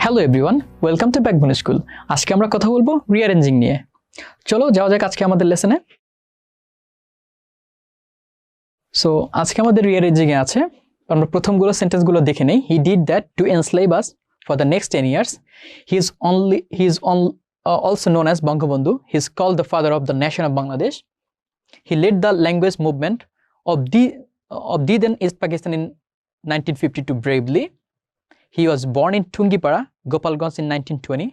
Hello everyone, welcome to backbone school. আজকে আমরা কথা বলবো রিঅ্যারেঞ্জিং নিয়ে। চলো যাওয়া যাক আজকে আমাদের লেসনে। সো আজকে আমাদের রিঅ্যারেঞ্জিং এ আছে, আমরা প্রথমগুলো সেন্টেন্সগুলো দেখে নেই। He did that to enslave us for the next 10 years. He is also known as Bangabandhu. He is called the father of the nation of Bangladesh. He led the language movement of the then East Pakistan in 1952 bravely. He was born in Tungipara, Gopalganj in 1920.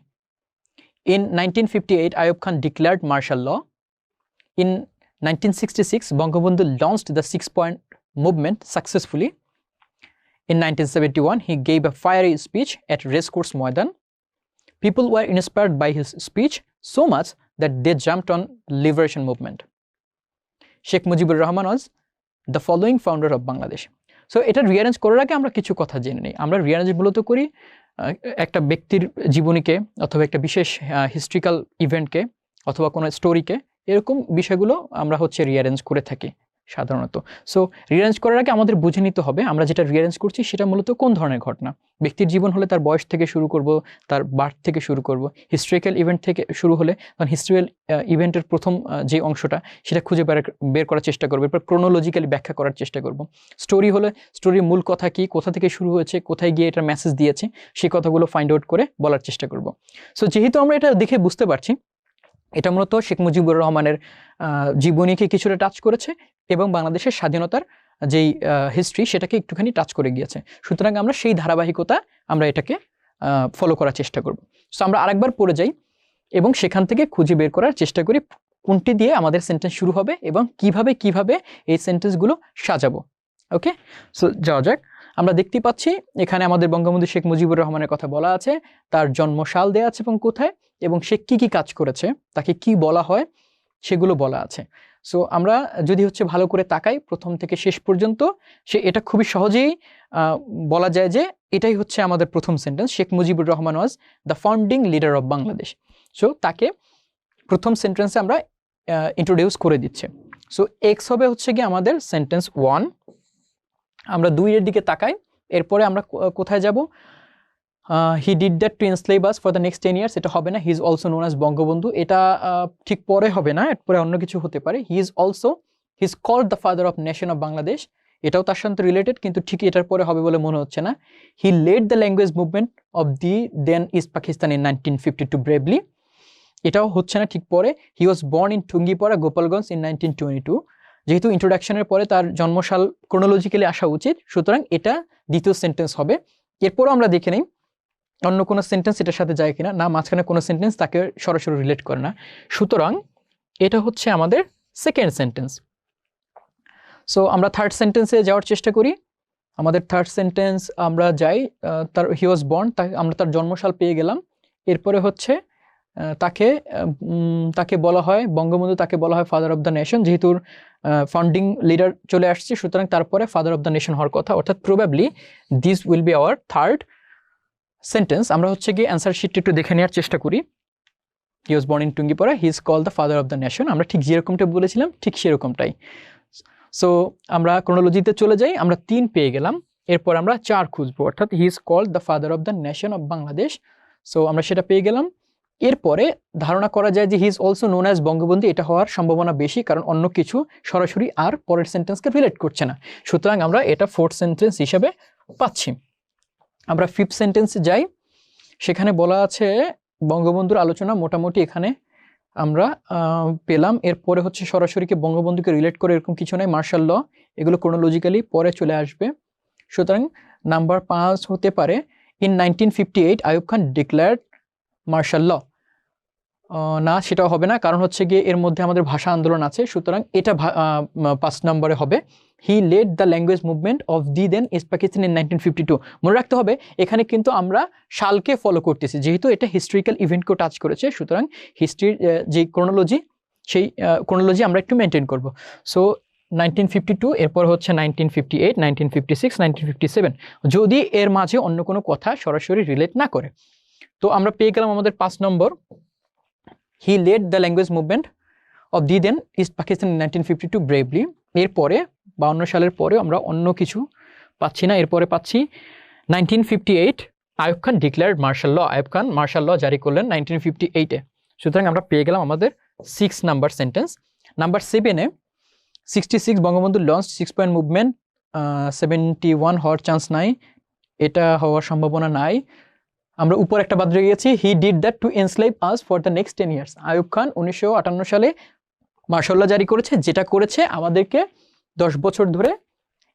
In 1958, Ayub Khan declared martial law. In 1966, Bangabandhu launched the 6-point movement successfully. In 1971, he gave a fiery speech at Racecourse Maidan. People were inspired by his speech so much that they jumped on liberation movement. Sheikh Mujibur Rahman was the following founder of Bangladesh. So এটা rearrange করার আগে আমরা কিছু কথা জেনে নিই। আমরা rearrange মূলত করি একটা ব্যক্তির জীবনীকে অথবা একটা বিশেষ হিস্ট্রিক্যাল ইভেন্টকে অথবা কোনো স্টোরিকে, এরকম বিষয়গুলো আমরা রিঅ্যারেঞ্জ করে থাকি সাধারণত। সো রিঅ্যারেঞ্জ করার আগে আমাদের বুঝে নিতে হবে আমরা যেটা রিঅ্যারেঞ্জ করছি সেটা মূলত কোন ধরনের ঘটনা। ব্যক্তির জীবন হলে তার বয়স থেকে শুরু করব, তার বার্থ থেকে শুরু করব। হিস্ট্রিক্যাল ইভেন্ট থেকে শুরু হলে তখন হিস্ট্রিক্যাল ইভেন্টের প্রথম যে অংশটা সেটা খুঁজে বের করার চেষ্টা করবো, এরপর ক্রোনোলজিক্যালি ব্যাখ্যা করার চেষ্টা করব। স্টোরি হলে স্টোরির মূল কথা কি, কোথা থেকে শুরু হয়েছে, কোথায় গিয়ে এটার মেসেজ দিয়েছে, সেই কথাগুলো ফাইন্ড আউট করে বলার চেষ্টা করব। সো যেহেতু আমরা এটা দেখে বুঝতে পারছি এটা মূলত শেখ মুজিবুর রহমানের জীবনীকে কিছুটা টাচ করেছে এবং বাংলাদেশের স্বাধীনতার যেই হিস্ট্রি সেটাকে একটুখানি টাচ করে গিয়েছে, সুতরাং আমরা সেই ধারাবাহিকতা আমরা এটাকে ফলো করার চেষ্টা করব। সো আমরা আরেকবার পড়ে যাই এবং সেখান থেকে খুঁজে বের করার চেষ্টা করি কোনটি দিয়ে আমাদের সেন্টেন্স শুরু হবে এবং কিভাবে এই সেন্টেন্সগুলো সাজাবো। ওকে, সো যাওয়া যাক। আমরা দেখতে পাচ্ছি এখানে আমাদের বঙ্গবন্ধু শেখ মুজিবুর রহমানের কথা বলা আছে, তার জন্মসাল দেয়া আছে এবং কোথায়, এবং সে কি কাজ করেছে, তাকে কি বলা হয় সেগুলো বলা আছে। সো আমরা যদি ভালো করে তাকাই প্রথম থেকে শেষ পর্যন্ত, এটা খুবই সহজেই বলা যায় যে এটাই আমাদের প্রথম sentence. Sheikh Mujibur Rahman was the founding leader of Bangladesh. So তাকে প্রথম সেন্টেন্সে আমরা ইন্ট্রোডিউস করে দিচ্ছে। সো এক্স হবে গিয়ে আমাদের সেন্টেন্স 1। আমরা 2 এর দিকে তাকাই, এরপরে আমরা কোথায় যাব? He did that to enslave us for the next 10 years, এটা হবে না। He is also known as Bangabandhu, এটা ঠিক পরে হবে না, এরপরে অন্য কিছু হতে পারে। He is called the father of nation of Bangladesh, এটাও তার সাথে রিলেটেড কিন্তু ঠিক এটার পরে হবে বলে মনে হচ্ছে না। He led the language movement of the then East Pakistan in 1952 bravely, এটাও হচ্ছে না ঠিক পরে। He was born in Tungipara Gopalganj in 1922, যেহেতু ইন্ট্রোডাকশনের পরে তার জন্মসাল ক্রোনোলজিক্যালি আসা উচিত, সুতরাং এটা দ্বিতীয় সেন্টেন্স হবে। এরপরও আমরা দেখে নিই অন্য কোনো সেন্টেন্স এটার সাথে যায় কিনা, না মাঝখানে কোনো সেন্টেন্স তাকে সরাসরি রিলেট করে না, সুতরাং এটা আমাদের সেকেন্ড সেন্টেন্স। সো আমরা থার্ড সেন্টেন্সে যাওয়ার চেষ্টা করি। আমাদের থার্ড সেন্টেন্স আমরা যাই, তার হি ওয়াজ বর্ন, আমরা তার জন্মসাল পেয়ে গেলাম। এরপরে তাকে বলা হয় বঙ্গবন্ধু, তাকে বলা হয় ফাদার অফ দ্য নেশন, যেহেতু ফাউন্ডিং লিডার চলে আসছে, সুতরাং তারপরে ফাদার অফ দ্য নেশন হওয়ার কথা, অর্থাৎ probably this will be our third sentence. আমরা গিয়ে অ্যান্সার শিটটা একটু দেখে নেওয়ার চেষ্টা করি। He was born in Tungipara, he is called the father of the nation, আমরা ঠিক যেরকমটা বলেছিলাম ঠিক সেরকমটাই। সো আমরা ক্রোনোলজিতে চলে যাই, আমরা 3 পেয়ে গেলাম, এরপর আমরা 4 খুঁজবো, অর্থাৎ he is called the father of the nation of Bangladesh. So আমরা সেটা পেয়ে গেলাম। এরপরে ধারণা করা যায় যে he is also known as Bangabandhu, এটা হওয়ার সম্ভাবনা বেশি, কারণ অন্য কিছু সরাসরি আর পরের সেন্টেন্সকে রিলেট করছে না, সুতরাং আমরা এটা ফোর্থ সেন্টেন্স হিসেবে পাচ্ছি। আমরা ফিফথ সেন্টেন্সে যাই, সেখানে বলা আছে বঙ্গবন্ধুর আলোচনা, মোটামুটি এখানে আমরা পেলাম। এরপরে সরাসরিকে বঙ্গবন্ধুকে রিলেট করে এরকম কিছু নয়, মার্শাল ল, এগুলো ক্রোনোলজিক্যালি পরে চলে আসবে, সুতরাং নাম্বার 5 হতে পারে in 1958 Ayub Khan declared martial law. না, সেটাও হবে না, কারণ গিয়ে এর মধ্যে আমাদের ভাষা আন্দোলন আছে, সুতরাং এটা 5 নম্বরে হবে। He led the language movement of the then East Pakistan in 1952। মনে রাখতে হবে এখানে কিন্তু আমরা সালকে ফলো করতেছি, যেহেতু এটা হিস্ট্রিক্যাল ইভেন্টকেও টাচ করেছে, সুতরাং হিস্ট্রির যে ক্রোনোলজি সেই ক্রোনোলজি আমরা একটু মেনটেন করব। সো 1952, এরপর 1958, 1956, 1957, যদি এর মাঝে অন্য কোনো কথা সরাসরি রিলেট না করে। তো আমরা পেয়ে গেলাম আমাদের 5 নম্বর, he led the language movement of the then East Pakistan in 1952 bravely. এরপরে 52 সালের পরে আমরা অন্য কিছু পাচ্ছি না, এরপরে পাচ্ছি 1958 Ayub Khan declared martial law, Ayub Khan martial law জারি করলেন 1958-এ। সুতরাং আমরা পেয়ে গেলাম আমাদের 6 নাম্বার সেন্টেন্স। নাম্বার 7-এ 66 বঙ্গবন্ধু লঞ্চ 6 পয়েন্ট মুভমেন্ট, 71 হওয়ার চান্স নাই, এটা হওয়ার সম্ভাবনা নাই। আমরা উপর একটা বাদ রেখে গেছি, he did that to enslave us for the next 10 years. Ayub Khan 1958 সালে মার্শাল ল জারি করেছে, যেটা করেছে আমাদেরকে 10 বছর ধরে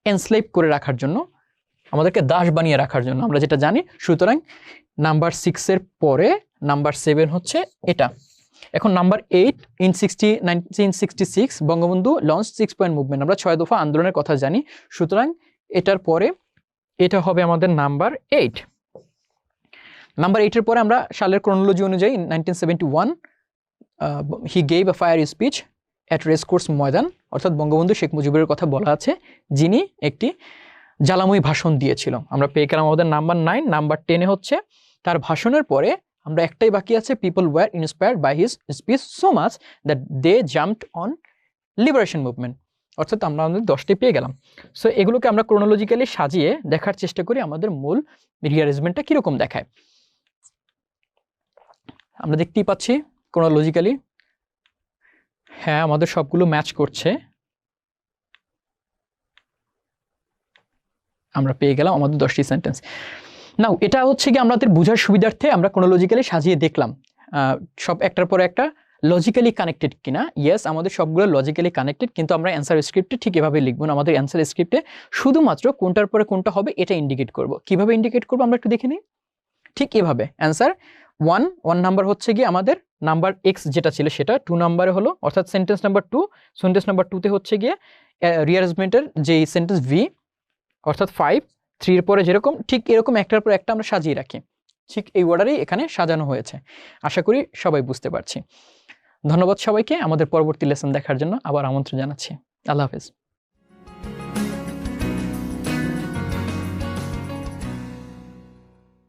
এনস্লেভ করে রাখার জন্য, আমাদেরকে দাস বানিয়ে রাখার জন্য, আমরা যেটা জানি। সুতরাং নাম্বার 6-এর পরে নাম্বার 7 হচ্ছে এটা। এখন number 8, in 1966 Bangabandhu launch 6 point movement, আমরা 6 দফা আন্দোলনের কথা জানি। সুতরাং এটার পরে এটা হবে আমাদের নাম্বার 8। নাম্বার 8-এর পরে আমরা সালের ক্রোনোলজি অনুযায়ী 1971 he gave a fire speech at Racecourse Maidan, অর্থাৎ বঙ্গবন্ধু শেখ মুজিবের কথা বলা আছে, যিনি একটি জ্বালাময়ী ভাষণ দিয়েছিল। আমরা পেয়ে গেলাম আমাদের নাম্বার 9। নাম্বার 10-এ হচ্ছে তার ভাষণের পরে আমরা একটাই বাকি আছে, people were inspired by his speech so much that they jumped on liberation movement, অর্থাৎ আমরা আমাদের 10টি পেয়ে গেলাম। সো এগুলোকে আমরা ক্রোনোলজিক্যালি সাজিয়ে দেখার চেষ্টা করি আমাদের মূল রিঅ্যারেঞ্জমেন্টটা কীরকম দেখায়। আমরা দেখতেই পাচ্ছি ক্রোনোলজিক্যালি, হ্যাঁ আমাদের সবগুলো ম্যাচ করছে। আমরা পেয়ে গেলাম আমাদের 10টি সেন্টেন্স। নাও এটা হচ্ছে কি আমাদের বোঝার সুবিধার্থে আমরা ক্রোনোলজিক্যালি সাজিয়ে দেখলাম সব একটার পর একটা লজিক্যালি কানেক্টেড কিনা। ইয়েস, আমাদের সবগুলো লজিক্যালি কানেক্টেড, কিন্তু আমরা অ্যান্সার স্ক্রিপ্টে ঠিক এভাবে লিখবো না। আমাদের অ্যান্সার স্ক্রিপ্টে শুধুমাত্র কোনটার পরে কোনটা হবে এটা ইন্ডিকেট করব। কিভাবে ইন্ডিকেট করবো আমরা একটু দেখে নিই। ঠিক এভাবে অ্যান্সার 1 নাম্বার হচ্ছে গিয়ে আমাদের নাম্বার এক্স যেটা ছিল সেটা 2 নাম্বারে হলো, অর্থাৎ সেন্টেন্স নাম্বার 2। সেন্টেন্স নাম্বার 2-তে হচ্ছে গিয়ে রিঅ্যারেঞ্জমেন্টের যে সেন্টেন্স ভি, অর্থাৎ 5, 3-এর পরে যেরকম ঠিক এরকম একটার পর একটা আমরা সাজিয়ে রাখি, ঠিক এই অর্ডারেই এখানে সাজানো হয়েছে। আশা করি সবাই বুঝতে পারছি। ধন্যবাদ সবাইকে আমাদের পরবর্তী লেসন দেখার জন্য আবার আমন্ত্রণ জানাচ্ছি। আল্লাহ হাফেজ।